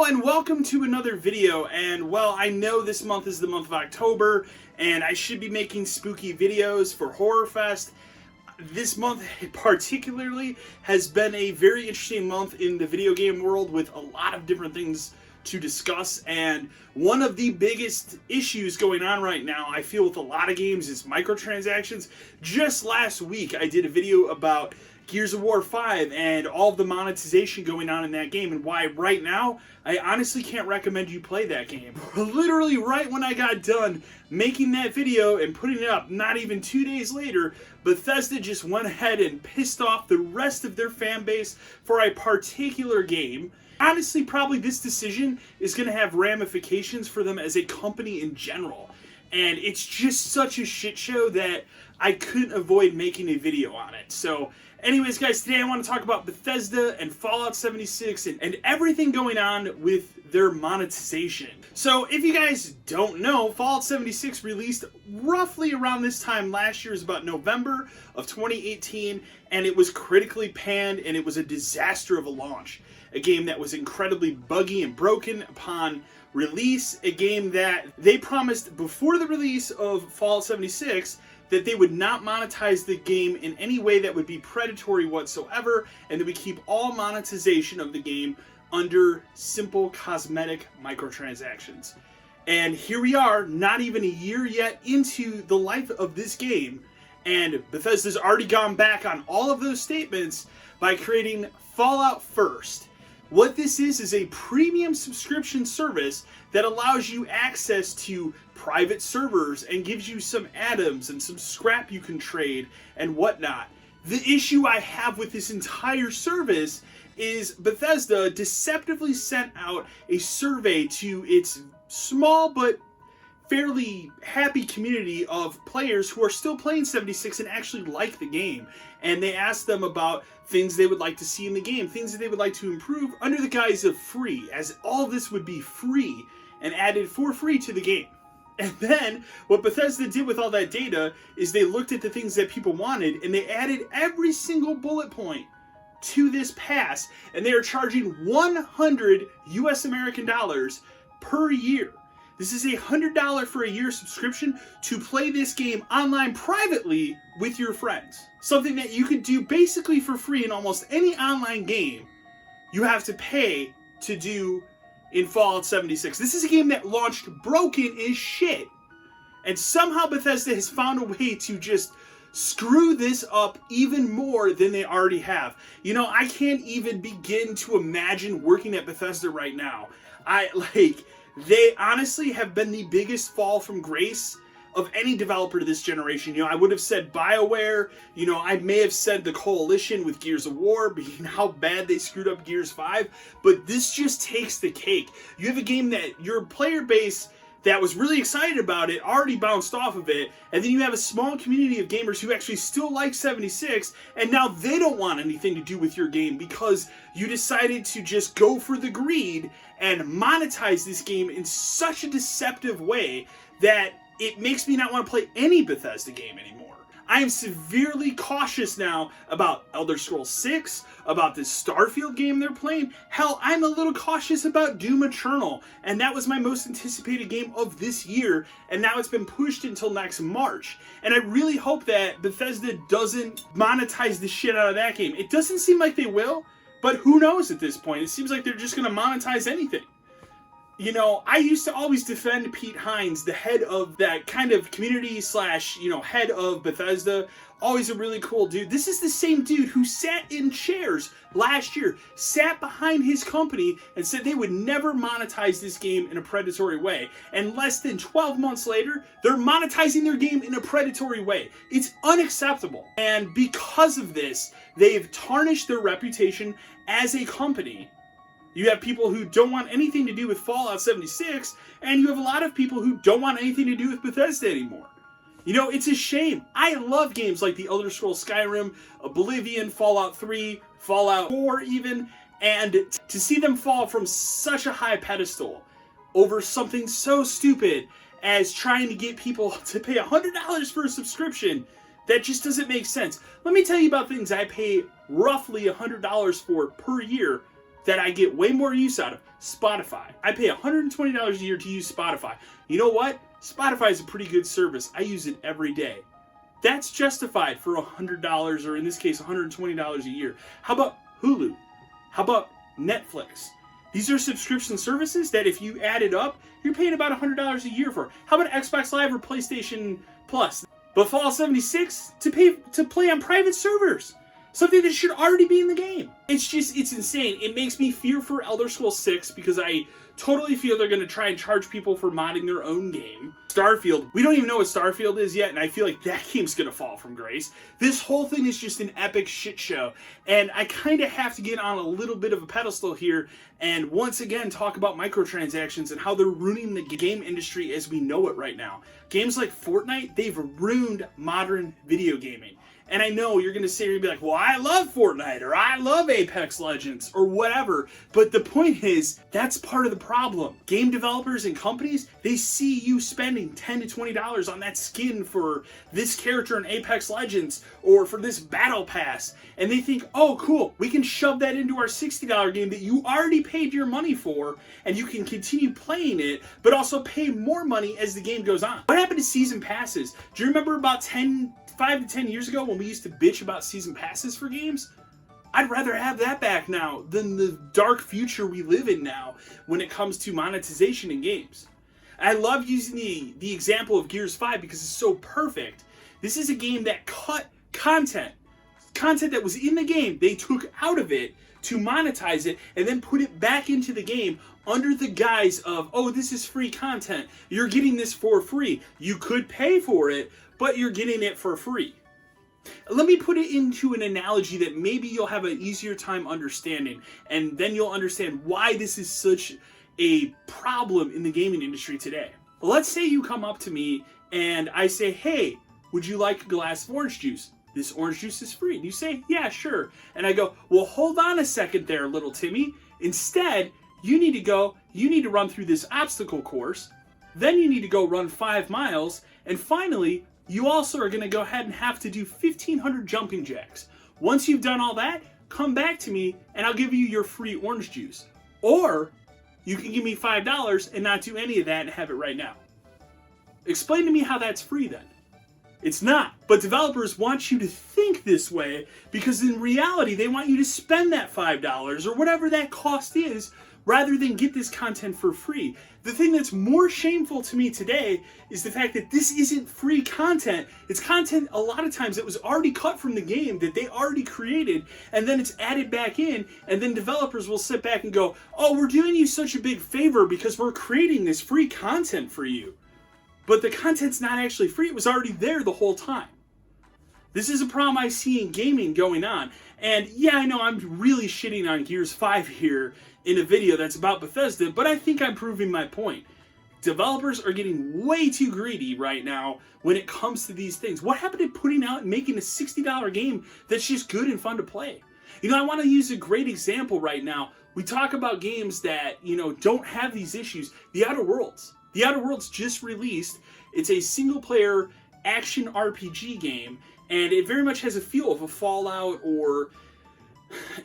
and welcome to another video. And well, I know this month is the month of October and I should be making spooky videos for Horror Fest. This month particularly has been a very interesting month in the video game world with a lot of different things to discuss, and one of the biggest issues going on right now, I feel, with a lot of games is microtransactions. Just last week I did a video about Gears of War 5 and all of the monetization going on in that game, and why right now I honestly can't recommend you play that game. Literally right when I got done making that video and putting it up, not even 2 days later, Bethesda just went ahead and pissed off the rest of their fan base for a particular game. Honestly, probably this decision is going to have ramifications for them as a company in general. And it's just such a shit show that I couldn't avoid making a video on it. So anyways, guys, today I want to talk about Bethesda and Fallout 76 and everything going on with their monetization. So if you guys don't know, Fallout 76 released roughly around this time last year. It was about November of 2018, and it was critically panned, and it was a disaster of a launch. A game that was incredibly buggy and broken upon release. A game that they promised before the release of Fallout 76 that they would not monetize the game in any way that would be predatory whatsoever, and that we keep all monetization of the game under simple cosmetic microtransactions. And here we are, not even a year yet into the life of this game, and Bethesda's already gone back on all of those statements by creating Fallout First. What this is a premium subscription service that allows you access to private servers and gives you some atoms and some scrap you can trade and whatnot. The issue I have with this entire service is Bethesda deceptively sent out a survey to its small but fairly happy community of players who are still playing 76 and actually like the game. And they asked them about things they would like to see in the game, things that they would like to improve under the guise of free, as all this would be free and added for free to the game. And then what Bethesda did with all that data is they looked at the things that people wanted and they added every single bullet point to this pass, and they are charging 100 US American dollars per year. This is $100 for a year subscription to play this game online privately with your friends. Something that you could do basically for free in almost any online game you have to pay to do in Fallout 76. This is a game that launched broken as shit. And somehow Bethesda has found a way to just screw this up even more than they already have. You know, I can't even begin to imagine working at Bethesda right now. They honestly have been the biggest fall from grace of any developer to this generation. You know, I would have said BioWare, you know, I may have said the Coalition with Gears of War, being how bad they screwed up Gears 5, but this just takes the cake. You have a game that your player base that was really excited about it already bounced off of it, and then you have a small community of gamers who actually still like 76, and now they don't want anything to do with your game because you decided to just go for the greed and monetize this game in such a deceptive way that it makes me not want to play any Bethesda game anymore. I am severely cautious now about Elder Scrolls 6, about this Starfield game they're playing. Hell, I'm a little cautious about Doom Eternal, and that was my most anticipated game of this year, and now it's been pushed until next March. And I really hope that Bethesda doesn't monetize the shit out of that game. It doesn't seem like they will, but who knows at this point? It seems like they're just going to monetize anything. You know, I used to always defend Pete Hines, the head of that kind of community / head of Bethesda. Always a really cool dude. This is the same dude who sat in chairs last year, sat behind his company and said they would never monetize this game in a predatory way. And less than 12 months later, they're monetizing their game in a predatory way. It's unacceptable. And because of this, they've tarnished their reputation as a company. You have people who don't want anything to do with Fallout 76, and you have a lot of people who don't want anything to do with Bethesda anymore. You know, it's a shame. I love games like the Elder Scrolls Skyrim, Oblivion, Fallout 3, Fallout 4 even, and to see them fall from such a high pedestal over something so stupid as trying to get people to pay $100 for a subscription, that just doesn't make sense. Let me tell you about things I pay roughly $100 for per year that I get way more use out of, Spotify. I pay $120 a year to use Spotify. You know what? Spotify is a pretty good service. I use it every day. That's justified for $100, or in this case, $120 a year. How about Hulu? How about Netflix? These are subscription services that if you add it up, you're paying about $100 a year for. How about Xbox Live or PlayStation Plus? But Fallout 76 to play on private servers. Something that should already be in the game. It's insane. It makes me fear for Elder Scrolls 6 because I totally feel they're going to try and charge people for modding their own game. Starfield, we don't even know what Starfield is yet, and I feel like that game's going to fall from grace. This whole thing is just an epic shit show, and I kind of have to get on a little bit of a pedestal here and once again talk about microtransactions and how they're ruining the game industry as we know it right now. Games like Fortnite, they've ruined modern video gaming. And I know you're going to sit here and be like, well, I love Fortnite, or I love Apex Legends, or whatever. But the point is, that's part of the problem. Game developers and companies, they see you spending $10 to $20 on that skin for this character in Apex Legends, or for this battle pass. And they think, oh, cool, we can shove that into our $60 game that you already paid your money for, and you can continue playing it, but also pay more money as the game goes on. What happened to season passes? Do you remember about 5 to 10 years ago when we used to bitch about season passes for games? I'd rather have that back now than the dark future we live in now when it comes to monetization in games. I love using the example of Gears 5 because it's so perfect. This is a game that cut content that was in the game, they took out of it to monetize it and then put it back into the game under the guise of, oh, this is free content. You're getting this for free. You could pay for it, but you're getting it for free. Let me put it into an analogy that maybe you'll have an easier time understanding, and then you'll understand why this is such a problem in the gaming industry today. Let's say you come up to me and I say, hey, would you like a glass of orange juice? This orange juice is free. And you say, yeah, sure. And I go, well, hold on a second there, little Timmy. Instead, you need to run through this obstacle course. Then you need to go run 5 miles. And finally, you also are going to go ahead and have to do 1,500 jumping jacks. Once you've done all that, come back to me and I'll give you your free orange juice. Or you can give me $5 and not do any of that and have it right now. Explain to me how that's free then. It's not. But developers want you to think this way because in reality, they want you to spend that $5 or whatever that cost is rather than get this content for free. The thing that's more shameful to me today is the fact that this isn't free content. It's content a lot of times that was already cut from the game that they already created, and then it's added back in, and then developers will sit back and go, oh, we're doing you such a big favor because we're creating this free content for you. But the content's not actually free. It was already there the whole time. This is a problem I see in gaming going on. And yeah, I know I'm really shitting on Gears 5 here in a video that's about Bethesda, but I think I'm proving my point. Developers are getting way too greedy right now when it comes to these things. What happened to putting out and making a $60 game that's just good and fun to play? You know, I want to use a great example right now. We talk about games that, don't have these issues. The Outer Worlds. The Outer Worlds just released. It's a single-player action RPG game, and it very much has a feel of a Fallout or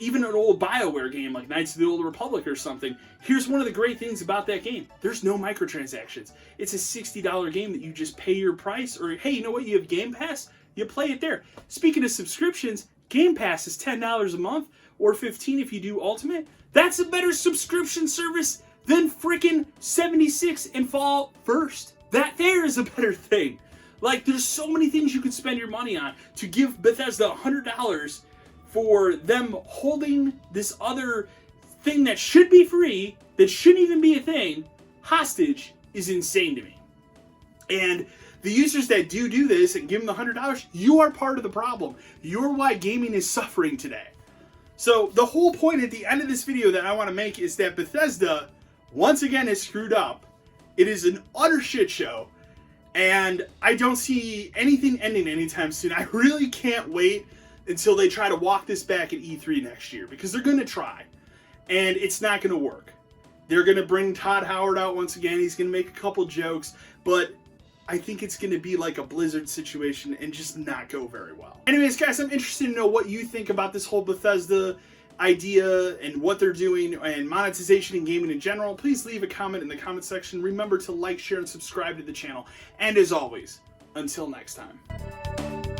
even an old BioWare game like Knights of the Old Republic or something. Here's one of the great things about that game. There's no microtransactions. It's a $60 game that you just pay your price, or hey, you know what? You have Game Pass? You play it there. Speaking of subscriptions, Game Pass is $10 a month, or $15 if you do Ultimate. That's a better subscription service than frickin' 76 and Fallout First. That there is a better thing. Like, there's so many things you could spend your money on to give Bethesda $100 for them holding this other thing that should be free, that shouldn't even be a thing, hostage is insane to me. And the users that do this and give them the $100, you are part of the problem. You're why gaming is suffering today. So the whole point at the end of this video that I want to make is that Bethesda, once again, is screwed up. It is an utter shit show. And I don't see anything ending anytime soon. I really can't wait until they try to walk this back at E3 next year, because they're going to try. And it's not going to work. They're going to bring Todd Howard out once again. He's going to make a couple jokes, but I think it's going to be like a Blizzard situation and just not go very well. Anyways, guys, I'm interested to know what you think about this whole Bethesda idea and what they're doing and monetization and gaming in general, please leave a comment in the comment section. Remember to like, share, and subscribe to the channel. And as always, until next time.